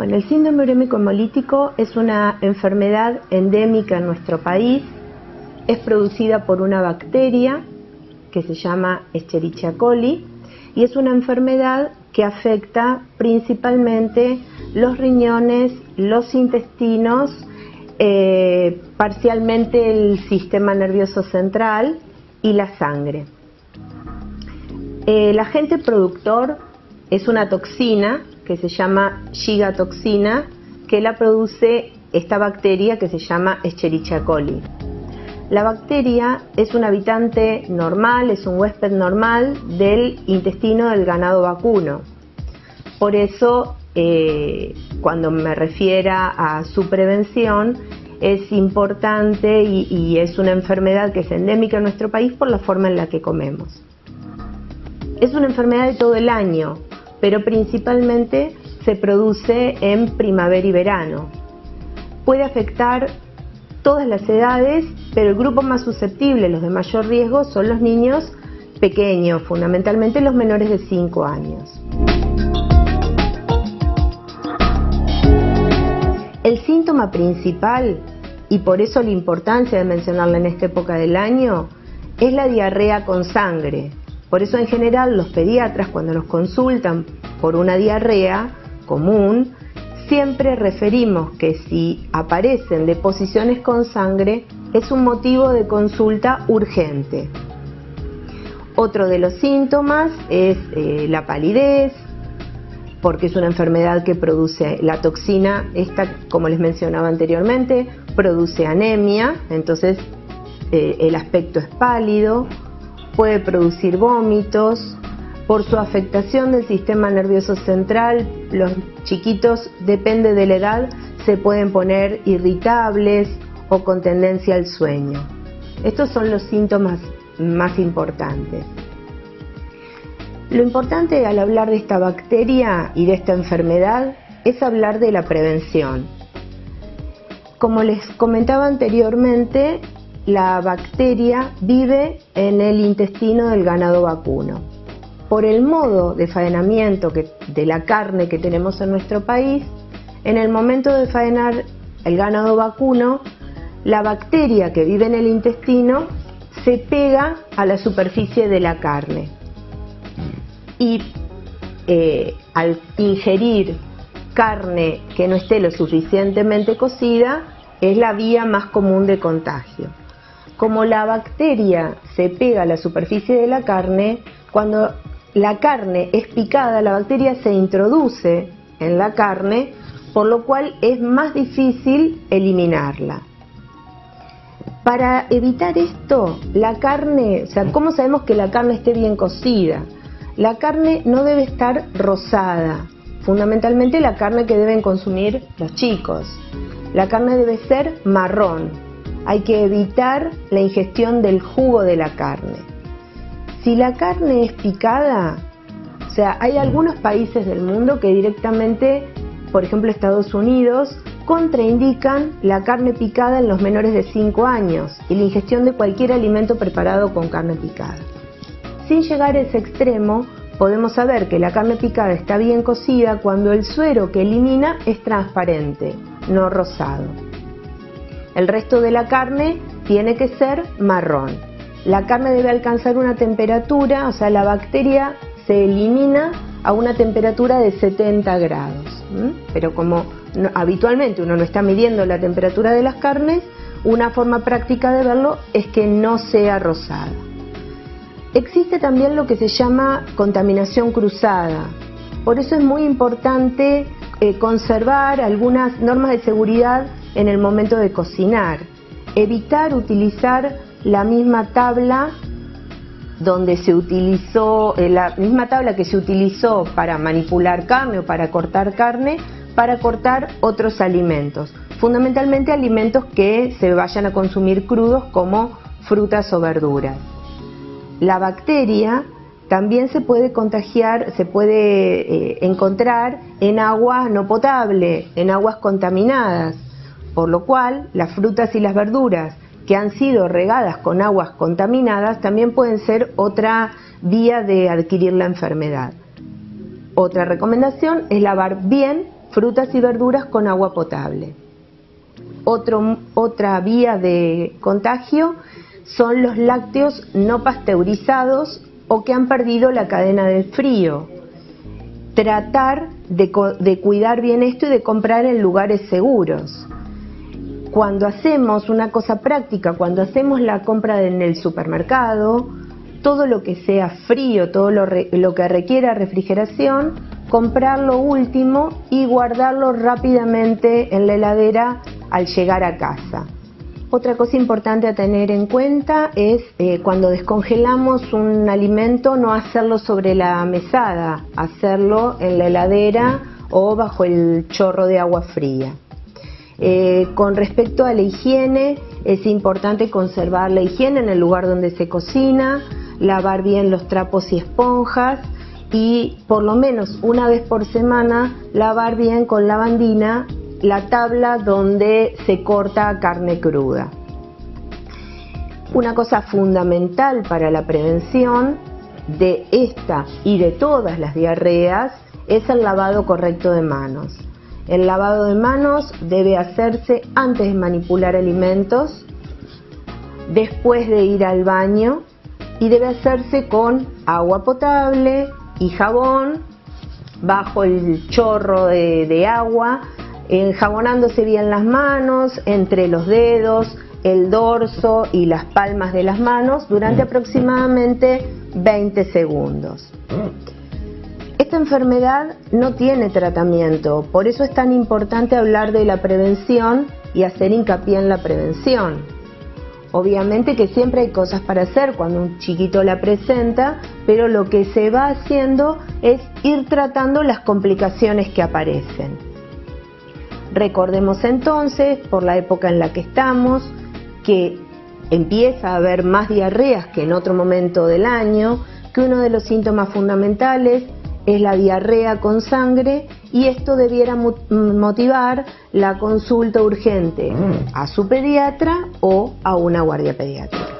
Bueno, el síndrome urémico hemolítico es una enfermedad endémica en nuestro país. Es producida por una bacteria que se llama Escherichia coli y es una enfermedad que afecta principalmente los riñones, los intestinos, parcialmente el sistema nervioso central y la sangre. El agente productor es una toxina que se llama gigatoxina, que la produce esta bacteria que se llama Escherichia coli. La bacteria es un habitante normal, es un huésped normal del intestino del ganado vacuno. Por eso, cuando me refiera a su prevención, es importante y es una enfermedad que es endémica en nuestro país por la forma en la que comemos. Es una enfermedad de todo el año, pero principalmente se produce en primavera y verano. Puede afectar todas las edades, pero el grupo más susceptible, los de mayor riesgo, son los niños pequeños, fundamentalmente los menores de 5 años. El síntoma principal, y por eso la importancia de mencionarla en esta época del año, es la diarrea con sangre. Por eso en general los pediatras, cuando nos consultan por una diarrea común, siempre referimos que si aparecen deposiciones con sangre es un motivo de consulta urgente. Otro de los síntomas es la palidez, porque es una enfermedad que produce la toxina, esta, como les mencionaba anteriormente, produce anemia, entonces el aspecto es pálido, puede producir vómitos. Por su afectación del sistema nervioso central, los chiquitos, depende de la edad, se pueden poner irritables o con tendencia al sueño. Estos son los síntomas más importantes. Lo importante al hablar de esta bacteria y de esta enfermedad es hablar de la prevención. Como les comentaba anteriormente, la bacteria vive en el intestino del ganado vacuno. Por el modo de faenamiento de la carne que tenemos en nuestro país, en el momento de faenar el ganado vacuno, la bacteria que vive en el intestino se pega a la superficie de la carne. Y al ingerir carne que no esté lo suficientemente cocida, es la vía más común de contagio. Como la bacteria se pega a la superficie de la carne, cuando la carne es picada, la bacteria se introduce en la carne, por lo cual es más difícil eliminarla. Para evitar esto, la carne, ¿cómo sabemos que la carne esté bien cocida? La carne no debe estar rosada, fundamentalmente la carne que deben consumir los chicos. La carne debe ser marrón. Hay que evitar la ingestión del jugo de la carne. Si la carne es picada, hay algunos países del mundo que directamente, por ejemplo Estados Unidos, contraindican la carne picada en los menores de 5 años y la ingestión de cualquier alimento preparado con carne picada. Sin llegar a ese extremo, podemos saber que la carne picada está bien cocida cuando el suero que elimina es transparente, no rosado. El resto de la carne tiene que ser marrón. La carne debe alcanzar una temperatura, la bacteria se elimina a una temperatura de 70 grados. Pero como habitualmente uno no está midiendo la temperatura de las carnes, una forma práctica de verlo es que no sea rosada. Existe también lo que se llama contaminación cruzada. Por eso es muy importante conservar algunas normas de seguridad en el momento de cocinar. Evitar utilizar la misma tabla donde se utilizó, la misma tabla que se utilizó para manipular carne o para cortar carne, para cortar otros alimentos. Fundamentalmente alimentos que se vayan a consumir crudos como frutas o verduras. La bacteria también se puede contagiar, se puede encontrar en agua no potable, en aguas contaminadas, por lo cual las frutas y las verduras que han sido regadas con aguas contaminadas también pueden ser otra vía de adquirir la enfermedad. Otra recomendación es lavar bien frutas y verduras con agua potable. Otra vía de contagio son los lácteos no pasteurizados o que han perdido la cadena del frío. Tratar de cuidar bien esto y de comprar en lugares seguros. Cuando hacemos una cosa práctica, cuando hacemos la compra en el supermercado, todo lo que sea frío, todo lo que requiera refrigeración, comprar lo último y guardarlo rápidamente en la heladera al llegar a casa. Otra cosa importante a tener en cuenta es cuando descongelamos un alimento, no hacerlo sobre la mesada, hacerlo en la heladera o bajo el chorro de agua fría. Con respecto a la higiene, es importante conservar la higiene en el lugar donde se cocina, lavar bien los trapos y esponjas y por lo menos una vez por semana lavar bien con lavandina la tabla donde se corta carne cruda. Una cosa fundamental para la prevención de esta y de todas las diarreas es el lavado correcto de manos. El lavado de manos debe hacerse antes de manipular alimentos, después de ir al baño y debe hacerse con agua potable y jabón bajo el chorro de agua, enjabonándose bien las manos, entre los dedos, el dorso y las palmas de las manos durante aproximadamente 20 segundos. Esta enfermedad no tiene tratamiento, por eso es tan importante hablar de la prevención y hacer hincapié en la prevención. Obviamente que siempre hay cosas para hacer cuando un chiquito la presenta, pero lo que se va haciendo es ir tratando las complicaciones que aparecen. Recordemos entonces, por la época en la que estamos, que empieza a haber más diarreas que en otro momento del año, que uno de los síntomas fundamentales es la diarrea con sangre y esto debiera motivar la consulta urgente a su pediatra o a una guardia pediátrica.